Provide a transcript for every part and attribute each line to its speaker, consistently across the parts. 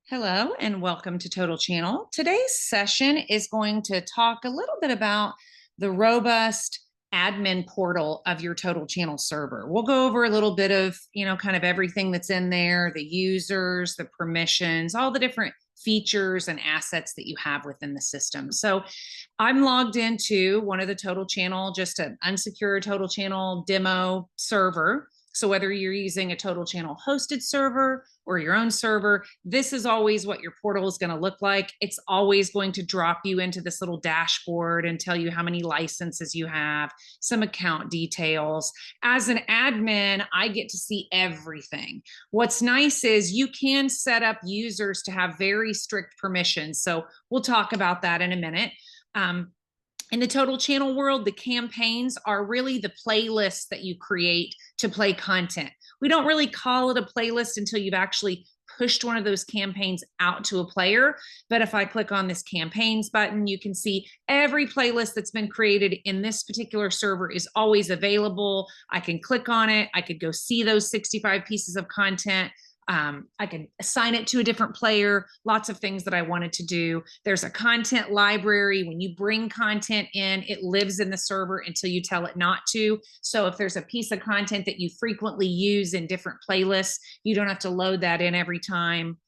Speaker 1: Hello and welcome to Total Channel. Today's session is going to talk a little bit about the robust admin portal of your Total Channel server. We'll go over a little bit of, kind of everything that's in there, the users, the permissions, all the different features and assets that you have within the system. So I'm logged into one of the Total Channel, just an unsecured Total Channel demo server. So whether you're using a Total Channel hosted server or your own server, this is always what your portal is going to look like. It's always going to drop you into this little dashboard and tell you how many licenses you have, some account details. As an admin, I get to see everything. What's nice is you can set up users to have very strict permissions. So we'll talk about that in a minute. In the Total Channel world, the campaigns are really the playlists that you create to play content. We don't really call it a playlist until you've actually pushed one of those campaigns out to a player. But if I click on this campaigns button, you can see every playlist that's been created in this particular server is always available. I can click on it. I could go see those 65 pieces of content. I could assign it to a different player, lots of things that I wanted to do. There's a content library. When you bring content in, it lives in the server until you tell it not to. So if there's a piece of content that you frequently use in different playlists, you don't have to load that in every time.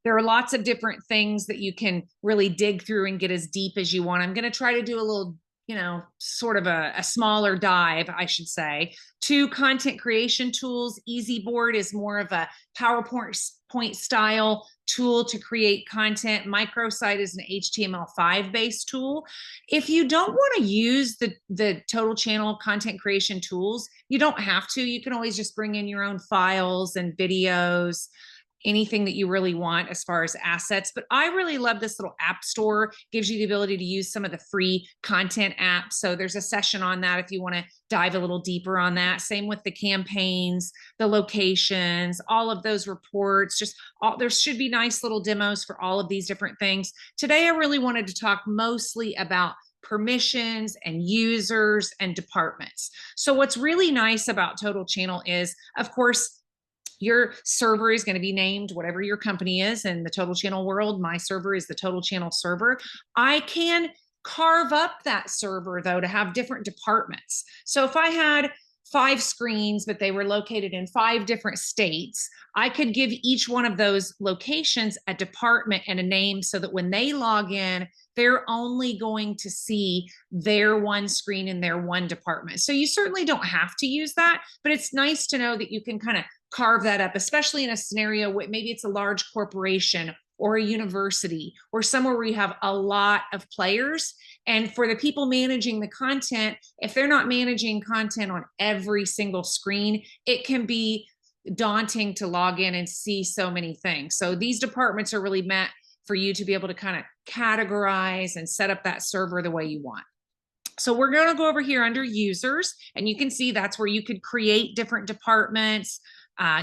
Speaker 1: There are lots of different things that you can really dig through and get as deep as you want. I'm going to try to do a little sort of a smaller dive, I should say. Two content creation tools. EasyBoard is more of a PowerPoint style tool to create content. Microsite is an HTML5 based tool. If you don't want to use the Total Channel content creation tools, you don't have to. You can always just bring in your own files and videos, anything that you really want as far as assets. But I really love this little app store. Gives you the ability to use some of the free content apps. So there's a session on that if you want to dive a little deeper on that. Same with the campaigns, the locations, all of those reports. There should be nice little demos for all of these different things. Today, I really wanted to talk mostly about permissions and users and departments. So what's really nice about Total Channel is, of course, your server is going to be named whatever your company is. In the Total Channel world, my server is the Total Channel server. I can carve up that server, though, to have different departments. So if I had 5 screens, but they were located in 5 different states, I could give each one of those locations a department and a name so that when they log in, they're only going to see their one screen in their one department. So you certainly don't have to use that, but it's nice to know that you can kind of carve that up, especially in a scenario where maybe it's a large corporation or a university or somewhere where you have a lot of players. And for the people managing the content, if they're not managing content on every single screen, it can be daunting to log in and see so many things. So these departments are really meant for you to be able to kind of categorize and set up that server the way you want. So we're going to go over here under users, and you can see that's where you could create different departments.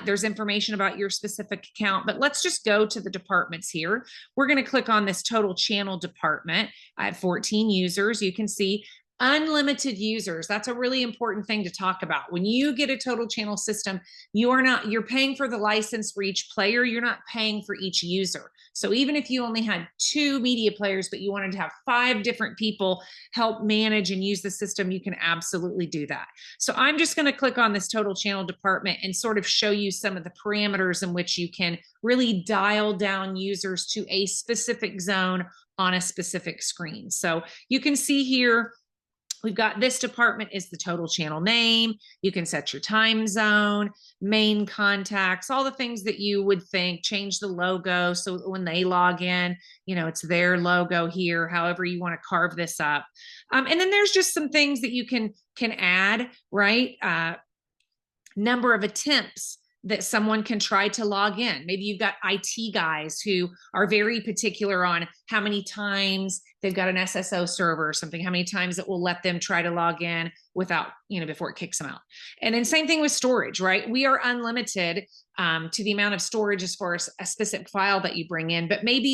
Speaker 1: There's information about your specific account, but let's just go to the departments here. We're going to click on this Total Channel department. I have 14 users. You can see unlimited users. That's a really important thing to talk about. When you get a Total Channel system, you're paying for the license for each player. You're not paying for each user. So even if you only had 2 media players, but you wanted to have 5 different people help manage and use the system, you can absolutely do that. So I'm just going to click on this Total Channel department and sort of show you some of the parameters in which you can really dial down users to a specific zone on a specific screen. So you can see here, we've got this department is the Total Channel name. You can set your time zone, main contacts, all the things that you would think. Change the logo so when they log in, it's their logo here, however you want to carve this up. And then there's just some things that you can add, right? Number of attempts that someone can try to log in. Maybe you've got IT guys who are very particular on how many times they've got an SSO server or something, how many times it will let them try to log in without, before it kicks them out. And then same thing with storage, right? We are unlimited to the amount of storage as far as a specific file that you bring in, but maybe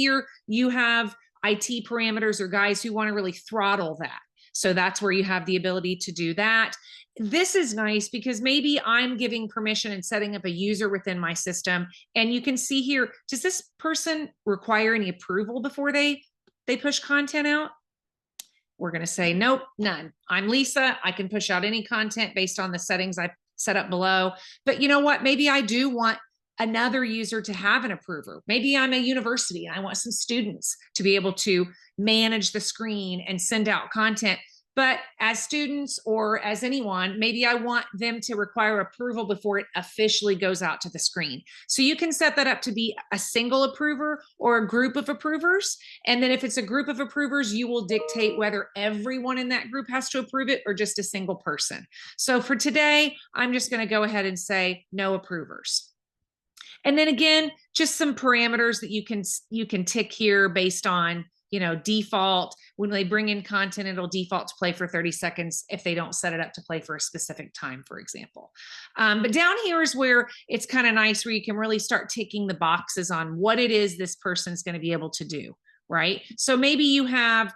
Speaker 1: you have IT parameters or guys who want to really throttle that. So that's where you have the ability to do that. This is nice because maybe I'm giving permission and setting up a user within my system. And you can see here, does this person require any approval before they push content out? We're going to say, nope, none. I'm Lisa. I can push out any content based on the settings I've set up below. But you know what? Maybe I do want another user to have an approver. Maybe I'm a university and I want some students to be able to manage the screen and send out content. But as students or as anyone, maybe I want them to require approval before it officially goes out to the screen. So you can set that up to be a single approver or a group of approvers. And then if it's a group of approvers, you will dictate whether everyone in that group has to approve it or just a single person. So for today, I'm just going to go ahead and say no approvers. And then again, just some parameters that you can tick here based on, default. When they bring in content, it'll default to play for 30 seconds if they don't set it up to play for a specific time, for example. But down here is where it's kind of nice, where you can really start ticking the boxes on what it is this person's going to be able to do, right? So maybe you have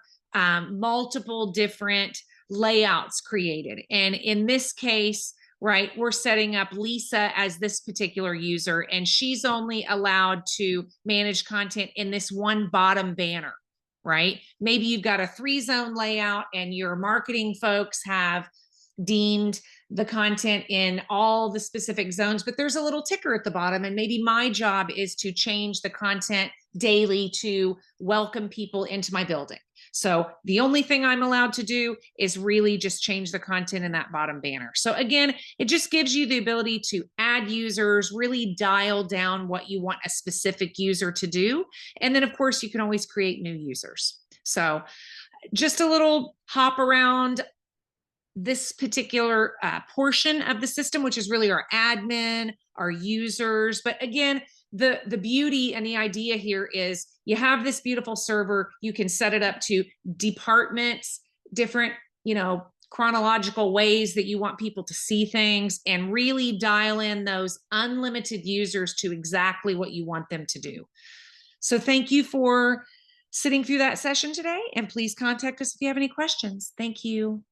Speaker 1: multiple different layouts created. And in this case, right, we're setting up Lisa as this particular user, and she's only allowed to manage content in this one bottom banner, right? Maybe you've got a 3-zone layout and your marketing folks have deemed the content in all the specific zones, but there's a little ticker at the bottom. And maybe my job is to change the content daily to welcome people into my building. So the only thing I'm allowed to do is really just change the content in that bottom banner. So again, it just gives you the ability to add users, really dial down what you want a specific user to do. And then of course, you can always create new users. So just a little hop around this particular portion of the system, which is really our admin, our users. But again, the beauty and the idea here is you have this beautiful server. You can set it up to departments, different, chronological ways that you want people to see things, and really dial in those unlimited users to exactly what you want them to do. So thank you for sitting through that session today, and please contact us if you have any questions. Thank you.